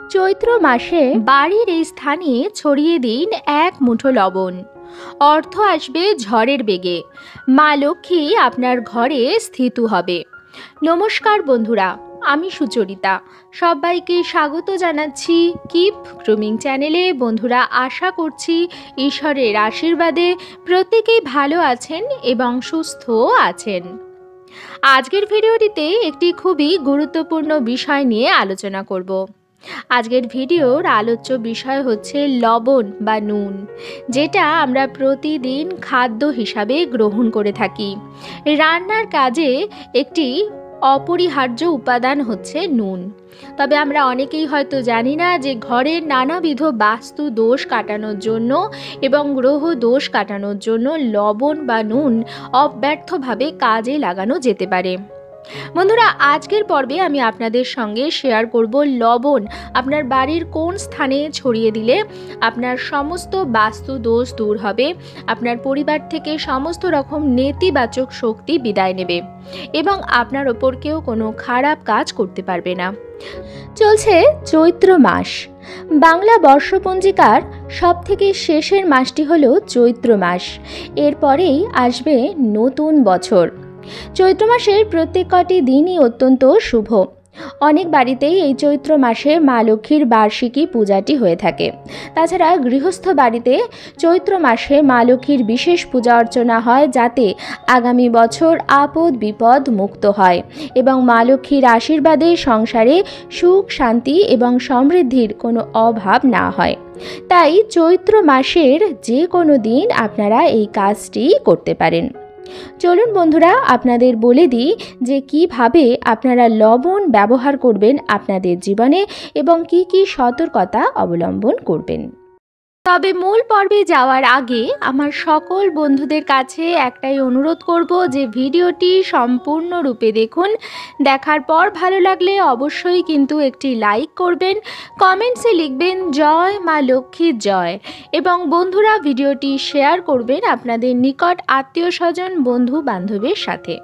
চৈত্র মাসে বাড়ির এই স্থানে ছড়িয়ে দিন এক মুঠো লবণ। অর্থ আসবে ঝড়ের বেগে, মা লক্ষ্মী আপনার ঘরে স্থিত হবে। নমস্কার বন্ধুরা, আমি সুচরিতা। সবাইকে স্বাগত জানাচ্ছি কিপ গ্রুমিং চ্যানেলে। বন্ধুরা, আশা করছি ঈশ্বরের আশীর্বাদে প্রত্যেকেই ভালো আছেন এবং সুস্থ আছেন। আজকের ভিডিওটিতে একটি খুবই গুরুত্বপূর্ণ বিষয় নিয়ে আলোচনা করব। আজকের ভিডিওর আলোচ্য বিষয় হচ্ছে লবণ বা নুন, যেটা আমরা প্রতিদিন খাদ্য হিসাবে গ্রহণ করে থাকি। রান্নার কাজে একটি অপরিহার্য উপাদান হচ্ছে নুন। তবে আমরা অনেকেই হয়তো জানি না যে ঘরের নানাবিধ বাস্তু দোষ কাটানোর জন্য এবং গ্রহ দোষ কাটানোর জন্য লবণ বা নুন অব্যর্থভাবে কাজে লাগানো যেতে পারে। বন্ধুরা, আজকের পর্বে আমি আপনাদের সঙ্গে শেয়ার করব লবণ আপনার বাড়ির কোন স্থানে ছড়িয়ে দিলে আপনার সমস্ত বাস্তু দোষ দূর হবে, আপনার পরিবার থেকে সমস্ত রকম নেতিবাচক শক্তি বিদায় নেবে এবং আপনার ওপর কেউ কোনো খারাপ কাজ করতে পারবে না। চলছে চৈত্র মাস। বাংলা বর্ষপঞ্জিকার সবথেকে শেষের মাসটি হলো চৈত্র মাস। এরপরেই আসবে নতুন বছর। চৈত্র মাসের প্রত্যেক কটি দিনই অত্যন্ত শুভ। অনেক বাড়িতেই এই চৈত্র মাসে মা লক্ষ্মীর বার্ষিকী পূজাটি হয়ে থাকে। তাছাড়া গৃহস্থ বাড়িতে চৈত্র মাসে মা লক্ষ্মীর বিশেষ পূজা অর্চনা হয়, যাতে আগামী বছর আপদ বিপদ মুক্ত হয় এবং মা লক্ষ্মীর আশীর্বাদে সংসারে সুখ শান্তি এবং সমৃদ্ধির কোনো অভাব না হয়। তাই চৈত্র মাসের যে কোনো দিন আপনারা এই কাজটি করতে পারেন। চলুন বন্ধুরা, আপনাদের বলে দিই যে কিভাবে আপনারা লবণ ব্যবহার করবেন আপনাদের জীবনে এবং কি কি সতর্কতা অবলম্বন করবেন। তবে মূল পর্বে যাওয়ার আগে আমার সকল বন্ধুদের কাছে একটাই অনুরোধ করব যে ভিডিওটি সম্পূর্ণরূপে দেখুন। দেখার পর ভালো লাগলে অবশ্যই কিন্তু একটি লাইক করবেন, কমেন্টসে লিখবেন জয় মা লক্ষ্মীর জয় এবং বন্ধুরা ভিডিওটি শেয়ার করবেন আপনাদের নিকট আত্মীয় স্বজন বন্ধু বান্ধবের সাথে।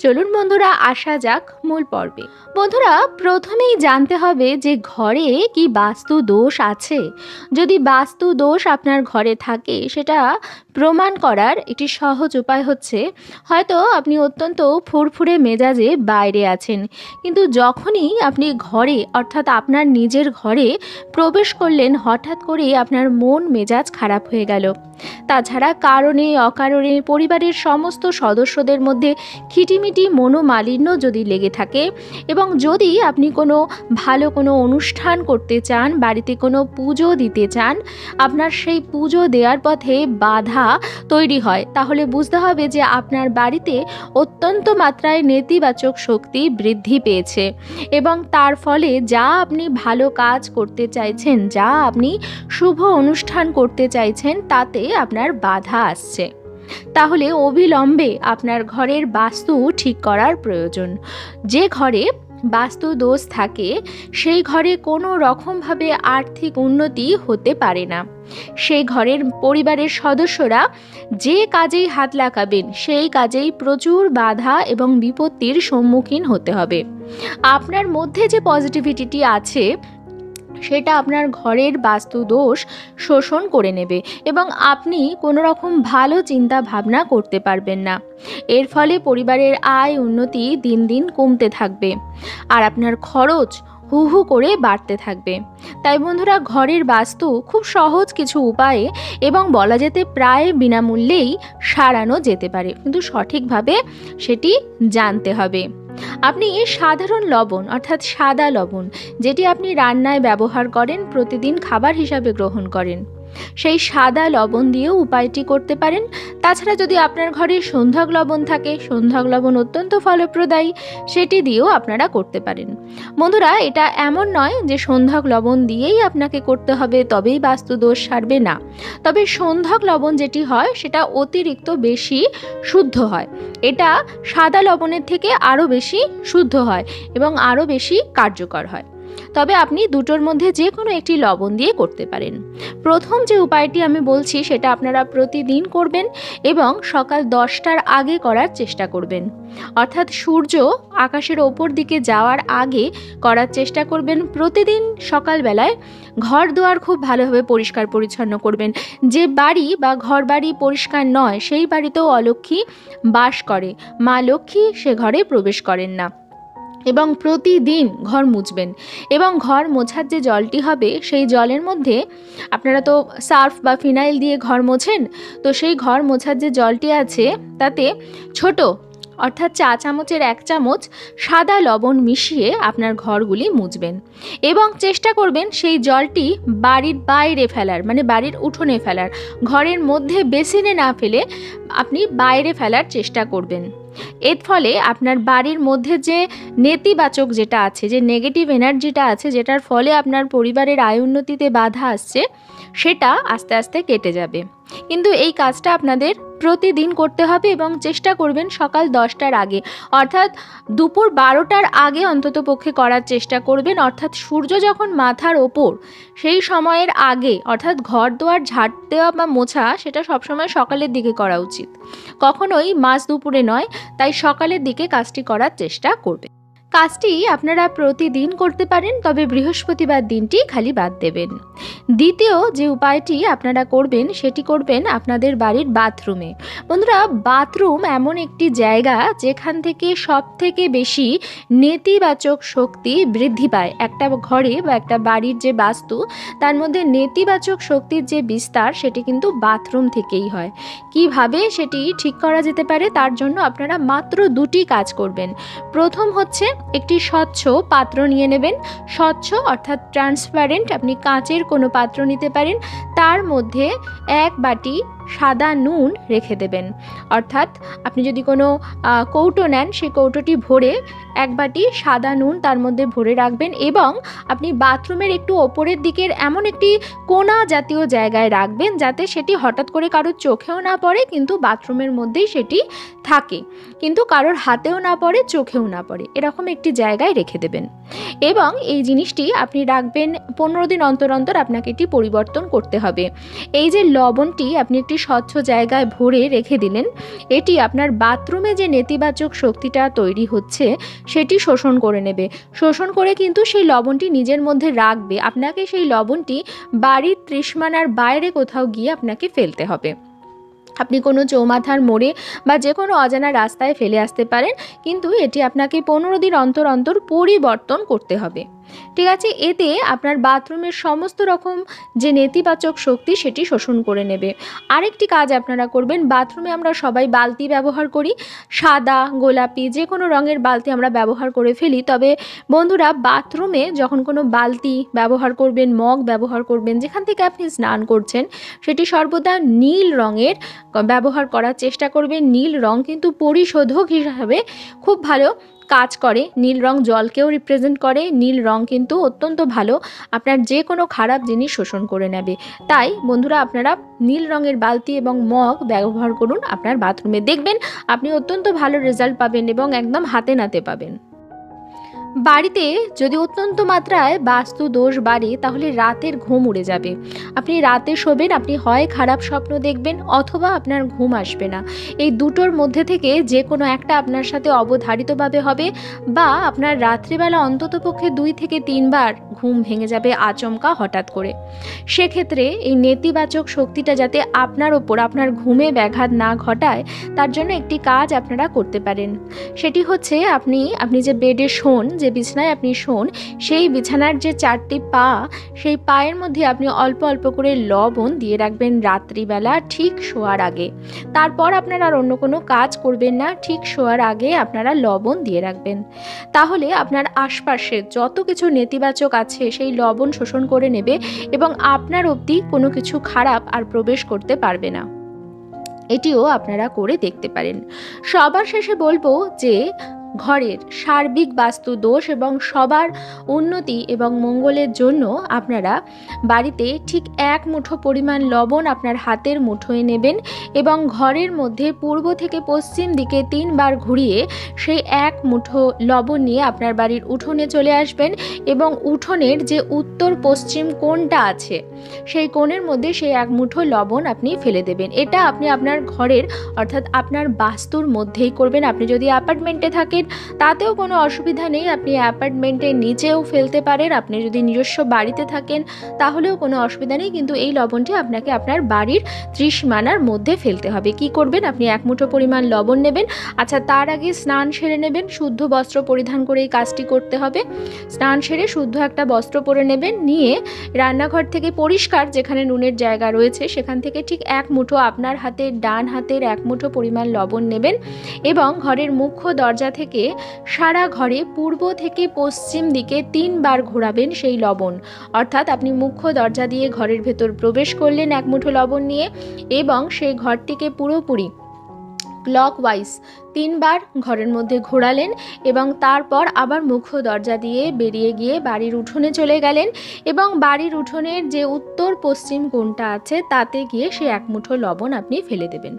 চলুন বন্ধুরা, আসা যাক মূল পর্বে। বন্ধুরা, প্রথমেই জানতে হবে যে ঘরে কি বাস্তু দোষ আছে। যদি বাস্তু দোষ আপনার ঘরে থাকে, সেটা প্রমাণ করার একটি সহজ উপায় হচ্ছে, হয়তো আপনি অত্যন্ত ফুরফুরে মেজাজে বাইরে আছেন, কিন্তু যখনই আপনি ঘরে অর্থাৎ আপনার নিজের ঘরে প্রবেশ করলেন, হঠাৎ করে আপনার মন মেজাজ খারাপ হয়ে গেল। তাছাড়া কারণে অকারণে পরিবারের সমস্ত সদস্যদের মধ্যে খিটিমিটি মনোমালিন্য যদি লেগে থাকে এবং যদি আপনি কোনো ভালো কোনো অনুষ্ঠান করতে চান, বাড়িতে কোনো পুজো দিতে চান, আপনার সেই পুজো দেওয়ার পথে বাধা তৈরি হয়, তাহলে বুঝতে হবে যে আপনার বাড়িতে অত্যন্ত মাত্রায় নেতিবাচক শক্তি বৃদ্ধি পেয়েছে এবং তার ফলে যা আপনি ভালো কাজ করতে চাইছেন, যা আপনি শুভ অনুষ্ঠান করতে চাইছেন, তাতে আপনার বাধা আসছে। তাহলে অবিলম্বে আপনার ঘরের বাস্তু ঠিক করার প্রয়োজন। যে ঘরে বাস্তু দোষ থাকে সেই ঘরে কোনো রকমভাবে আর্থিক উন্নতি হতে পারে না। সেই ঘরের পরিবারের সদস্যরা যে কাজেই হাত লাগাবেন সেই কাজেই প্রচুর বাধা এবং বিপত্তির সম্মুখীন হতে হবে। আপনার মধ্যে যে পজিটিভিটি আছে সেটা আপনার ঘরের বাস্তু দোষ শোষণ করে নেবে এবং আপনি কোনো রকম ভালো চিন্তা ভাবনা করতে পারবেন না। এর ফলে পরিবারের আয় উন্নতি দিন দিন কমতে থাকবে আর আপনার খরচ হু হু করে বাড়তে থাকবে। তাই বন্ধুরা, ঘরের বাস্তু খুব সহজ কিছু উপায়ে এবং বলা যেতে প্রায় বিনামূল্যেই সারানো যেতে পারে, কিন্তু সঠিকভাবে সেটি জানতে হবে। আপনি সাধারণ লবণ অর্থাৎ সাদা লবণ, যেটি আপনি রান্নায় ব্যবহার করেন, প্রতিদিন খাবার হিসাবে গ্রহণ করেন, সেই সাদা লবণ দিয়েও উপায়টি করতে পারেন। তাছাড়া যদি আপনার ঘরে সন্ধ্যাক লবণ থাকে, সন্ধ্যাক লবণ অত্যন্ত ফলপ্রদায়ী, সেটি দিয়েও আপনারা করতে পারেন। বন্ধুরা, এটা এমন নয় যে সন্ধ্যাক লবণ দিয়েই আপনাকে করতে হবে তবেই বাস্তু দোষ সারবে, না। তবে সন্ধ্যাক লবণ যেটি হয় সেটা অতিরিক্ত বেশি শুদ্ধ হয়। এটা সাদা লবণের থেকে আরও বেশি শুদ্ধ হয় এবং আরও বেশি কার্যকর হয়। তবে আপনি দুটোর মধ্যে যে কোনো একটি লবণ দিয়ে করতে পারেন। প্রথম যে উপায়টি আমি বলছি সেটা আপনারা প্রতিদিন করবেন এবং সকাল 10টার আগে করার চেষ্টা করবেন, অর্থাৎ সূর্য আকাশের ওপর দিকে যাওয়ার আগে করার চেষ্টা করবেন। প্রতিদিন সকালবেলায় ঘর দুয়ার খুব ভালোভাবে পরিষ্কার পরিচ্ছন্ন করবেন। যে বাড়ি বা ঘর বাড়ি পরিষ্কার নয় সেই বাড়িতেও অলক্ষ্মী বাস করে, মা লক্ষ্মী সে ঘরে প্রবেশ করেন না। এবং প্রতিদিন ঘর মুছবেন এবং ঘর মোছার যে জলটি হবে সেই জলের মধ্যে আপনারা তো সার্ফ বা ফিনাইল দিয়ে ঘর মোছেন, তো সেই ঘর মোছার যে জলটি আছে তাতে ছোট অর্থাৎ 1 চামচের 1 চামচ সাদা লবণ মিশিয়ে আপনার ঘরগুলি মুছবেন এবং চেষ্টা করবেন সেই জলটি বাড়ির বাইরে ফেলার, মানে বাড়ির উঠোনে ফেলার, ঘরের মধ্যে বেসিনে না ফেলে আপনি বাইরে ফেলার চেষ্টা করবেন। এর ফলে আপনার বাড়ির মধ্যে যে নেতিবাচক যেটা আছে, যে নেগেটিভ এনার্জিটা আছে, যেটার ফলে আপনার পরিবারের আয় উন্নতিতে বাধা আসছে, সেটা আস্তে আস্তে কেটে যাবে। কিন্তু এই কাজটা আপনাদের প্রতিদিন করতে হবে এবং চেষ্টা করবেন সকাল 10টার আগে, অর্থাৎ দুপুর 12টার আগে অন্তত পক্ষে করার চেষ্টা করবেন। অর্থাৎ সূর্য যখন মাথার ওপর সেই সময়ের আগে, অর্থাৎ ঘর দুয়ার ঝাড় দেওয়া বা মোছা সেটা সবসময় সকালের দিকে করা উচিত, কখনোই মাঝ দুপুরে নয়। তাই সকালের দিকে কাজটি করার চেষ্টা করবেন। কাজটি আপনারা প্রতিদিন করতে পারেন, তবে বৃহস্পতিবার দিনটি খালি বাদ দেবেন। দ্বিতীয় যে উপায়টি আপনারা করবেন সেটি করবেন আপনাদের বাড়ির বাথরুমে। বন্ধুরা, বাথরুম এমন একটি জায়গা যেখান থেকে সব থেকে বেশি নেতিবাচক শক্তি বৃদ্ধি পায়। একটা ঘরে বা একটা বাড়ির যে বাস্তু, তার মধ্যে নেতিবাচক শক্তির যে বিস্তার সেটি কিন্তু বাথরুম থেকেই হয়। কিভাবে সেটি ঠিক করা যেতে পারে তার জন্য আপনারা মাত্র 2টি কাজ করবেন। প্রথম হচ্ছে একটি স্বচ্ছ পাত্র নিয়ে নেবেন। স্বচ্ছ অর্থাৎ ট্রান্সপারেন্ট, আপনি কাঁচের কোনো পাত্র নিতে পারেন। তার মধ্যে 1 বাটি সাদা নুন রেখে দেবেন। অর্থাৎ আপনি যদি কোনো কৌটো নেন, সেই কৌটোটি ভরে 1 বাটি সাদা নুন তার মধ্যে ভরে রাখবেন এবং আপনি বাথরুমের একটু ওপরের দিকের এমন একটি কোণা জাতীয় জায়গায় রাখবেন যাতে সেটি হঠাৎ করে কারোর চোখেও না পড়ে, কিন্তু বাথরুমের মধ্যেই সেটি থাকে, কিন্তু কারোর হাতেও না পড়ে, চোখেও না পড়ে, এরকম একটি জায়গায় রেখে দেবেন। এবং এই জিনিসটি আপনি রাখবেন 15 দিন অন্তর অন্তর। আপনাকে এটি পরিবর্তন করতে হবে। এই যে লবণটি আপনি একটি স্বচ্ছ জায়গায় ভরে রেখে দিলেন, এটি আপনার বাথরুমে যে নেতিবাচক শক্তিটা তৈরি হচ্ছে সেটি শোষণ করে নেবে। শোষণ করে কিন্তু সেই লবণটি নিজের মধ্যে রাখবে। আপনাকে সেই লবণটি বাড়ির ত্রিসীমানার বাইরে কোথাও গিয়ে আপনাকে ফেলতে হবে। আপনি কোনো চৌমাথার মোড়ে বা যে কোনো অজানা রাস্তায় ফেলে আসতে পারেন, কিন্তু এটি আপনাকে 15 দিন অন্তর অন্তর পরিবর্তন করতে হবে। ঠিক আছে? এতে আপনার বাথরুমের সমস্ত রকম যে নেতিবাচক শক্তি সেটি শোষণ করে নেবে। আরেকটি কাজ আপনারা করবেন, বাথরুমে আমরা সবাই বালতি ব্যবহার করি, সাদা, গোলাপি যে কোনো রঙের বালতি আমরা ব্যবহার করে ফেলি। তবে বন্ধুরা, বাথরুমে যখন কোনো বালতি ব্যবহার করবেন, মগ ব্যবহার করবেন, যেখান থেকে আপনি স্নান করছেন, সেটি সর্বদা নীল রঙের ব্যবহার করার চেষ্টা করবেন। নীল রং কিন্তু পরিশোধক হিসাবে খুব ভালো কাজ করে। নীল রং জলকেও রিপ্রেজেন্ট করে। নীল রং কিন্তু অত্যন্ত ভালো, আপনার যে কোনো খারাপ জিনিস শোষণ করে নেবে। তাই বন্ধুরা, আপনারা নীল রঙের বালতি এবং মগ ব্যবহার করুন আপনার বাথরুমে। দেখবেন আপনি অত্যন্ত ভালো রেজাল্ট পাবেন এবং একদম হাতে নাতে পাবেন। বাড়িতে যদি অত্যন্ত মাত্রায় বাস্তু দোষ বাড়ে তাহলে রাতের ঘুম উড়ে যাবে। আপনি রাতে শোবেন, আপনি হয় খারাপ স্বপ্ন দেখবেন অথবা আপনার ঘুম আসবে না। এই দুটোর মধ্যে থেকে যে কোনো একটা আপনার সাথে অবধারিতভাবে হবে, বা আপনার রাত্রিবেলা অন্ততপক্ষে 2 থেকে 3 বার ঘুম ভেঙে যাবে আচমকা হঠাৎ করে। সেক্ষেত্রে এই নেতিবাচক শক্তিটা যাতে আপনার ওপর, আপনার ঘুমে ব্যাঘাত না ঘটায়, তার জন্য একটি কাজ আপনারা করতে পারেন। সেটি হচ্ছে আপনি যে বেডে শোন, যে বিছানায় আপনি শোন, সেই বিছানার যে 4টি পা, সেই পায়ের মধ্যে আপনি অল্প অল্প করে লবণ দিয়ে রাখবেন রাত্রিবেলা ঠিক শোয়ার আগে। তারপর আপনারা আর অন্য কোনো কাজ করবেন না, ঠিক শোয়ার আগে আপনারা লবণ দিয়ে রাখবেন। তাহলে আপনার আশপাশে যত কিছু নেতিবাচক আছে সেই লবণ শোষণ করে নেবে এবং আপনার অবধি কোনো কিছু খারাপ আর প্রবেশ করতে পারবে না। এটিও আপনারা করে দেখতে পারেন। সবার শেষে বলবো যে ঘরের সার্বিক বাস্তু দোষ এবং সবার উন্নতি এবং মঙ্গলের জন্য আপনারা বাড়িতে ঠিক 1 মুঠো পরিমাণ লবণ আপনার হাতের মুঠোয় নেবেন এবং ঘরের মধ্যে পূর্ব থেকে পশ্চিম দিকে 3 বার ঘুরিয়ে সেই 1 মুঠো লবণ নিয়ে আপনার বাড়ির উঠোনে চলে আসবেন এবং উঠোনের যে উত্তর পশ্চিম কোণটা আছে সেই কোণের মধ্যে সেই 1 মুঠো লবণ আপনি ফেলে দেবেন। এটা আপনি আপনার ঘরের অর্থাৎ আপনার বাস্তুর মধ্যেই করবেন। আপনি যদি অ্যাপার্টমেন্টে থাকেন তাতেও কোনো অসুবিধা নেই, আপনি অ্যাপার্টমেন্টের নিচেও ফেলতে পারেন। আপনি যদি নিজস্ব বাড়িতে থাকেন তাহলেও কোনো অসুবিধা নেই, কিন্তু এই লবণটি আপনাকে আপনার বাড়ির ত্রিসীমানার মধ্যে ফেলতে হবে। কি করবেন, আপনি 1 মুঠো পরিমাণ লবণ নেবেন। আচ্ছা, তার আগে স্নান সেরে নেবেন, শুদ্ধ বস্ত্র পরিধান করে এই কাজটি করতে হবে। স্নান সেরে শুদ্ধ একটা বস্ত্র পরে নেবেন, নিয়ে রান্নাঘর থেকে পরিষ্কার যেখানে নুনের জায়গা রয়েছে সেখান থেকে ঠিক 1 মুঠো আপনার হাতের ডান হাতের 1 মুঠো পরিমাণ লবণ নেবেন এবং ঘরের মুখ্য দরজা থেকে সারা ঘরে পূর্ব থেকে পশ্চিম দিকে 3 বার ঘোরাবেন সেই লবণ। অর্থাৎ আপনি মুখ্য দরজা দিয়ে ঘরের ভেতর প্রবেশ করলেন 1 মুঠো লবণ নিয়ে এবং সেই ঘরটিকে পুরোপুরি ক্লকওয়াইজ 3 বার ঘরের মধ্যে ঘোরালেন এবং তারপর আবার মুখ্য দরজা দিয়ে বেরিয়ে গিয়ে বাড়ির উঠোনে চলে গেলেন এবং বাড়ির উঠোনের যে উত্তর পশ্চিম কোণটা আছে তাতে গিয়ে সে 1 মুঠো লবণ আপনি ফেলে দেবেন।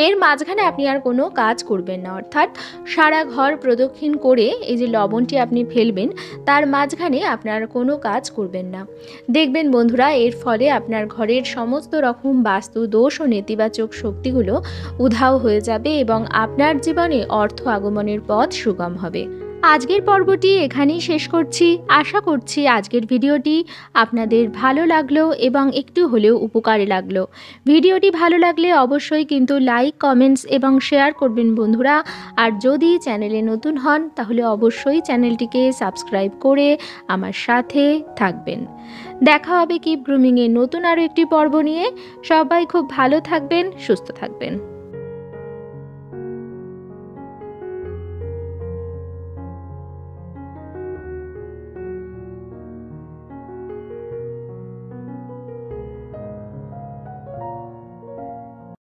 এর মাঝখানে আপনি আর কোনো কাজ করবেন না, অর্থাৎ সারা ঘর প্রদক্ষিণ করে এই যে লবণটি আপনি ফেলবেন তার মাঝখানে আপনার কোনো কাজ করবেন না। দেখবেন বন্ধুরা, এর ফলে আপনার ঘরের সমস্ত রকম বাস্তু দোষ ও নেতিবাচক শক্তিগুলো উধাও হয়ে যাবে এবং আপনার জীবনে অর্থ আগমনের পথ সুগম হবে। আজকের পর্বটি এখানেই শেষ করছি। আশা করছি আজকের ভিডিওটি আপনাদের ভালো লাগলো এবং একটু হলেও উপকারে লাগলো। ভিডিওটি ভালো লাগলে অবশ্যই কিন্তু লাইক, কমেন্টস এবং শেয়ার করবেন বন্ধুরা। আর যদি চ্যানেলে নতুন হন তাহলে অবশ্যই চ্যানেলটিকে সাবস্ক্রাইব করে আমার সাথে থাকবেন। দেখা হবে কিপ গ্রুমিংয়ের নতুন আরও একটি পর্ব নিয়ে। সবাই খুব ভালো থাকবেন, সুস্থ থাকবেন।